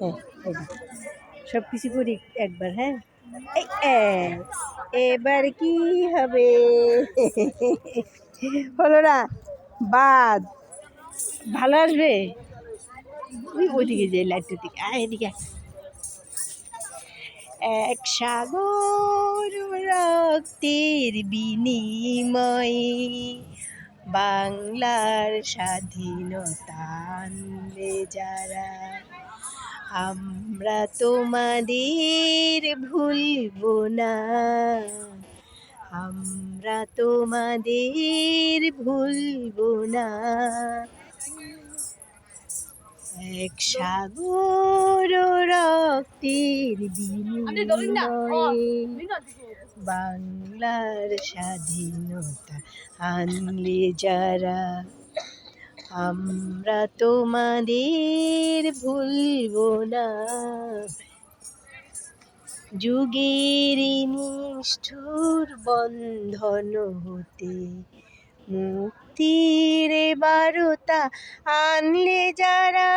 হ্যাঁ, এই যে সব কিছু করি একবার। হ্যাঁ, এই এবার কি হবে? হলো না, বাদ। ভালো আসবে। ওইদিকে যে লাইটের দিকে এদিকে এক সাগর রক্তের বিনিময়ে বাংলার স্বাধীনতা আনলে যারা, আমরা তোমাদের ভুলব না, আমরা তোমাদের ভুলব না। এক সাগর রক্তের বিনিময়ে বাংলার স্বাধীনতা আনলে যারা, আমরা তোমাদের ভুলব না। যুগের নিষ্ঠুর বন্ধন হতে মুক্তির বারতা আনলে যারা,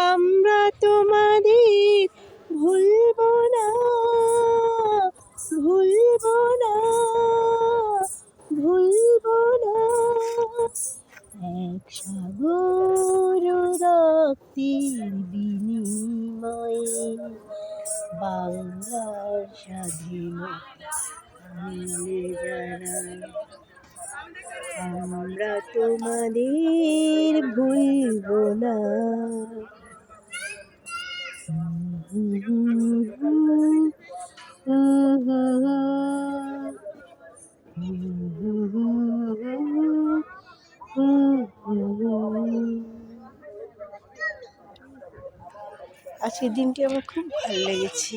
আমরা তোমাদের ভুলব না, ভুলব না, ভুলব না। এক সাগর রক্তের বিনিময়ে বাংলার স্বাধীনতা আনলে যারা, আমরা তোমাদের ভুলব না। আজকের দিনটি আমার খুব ভালো লেগেছে।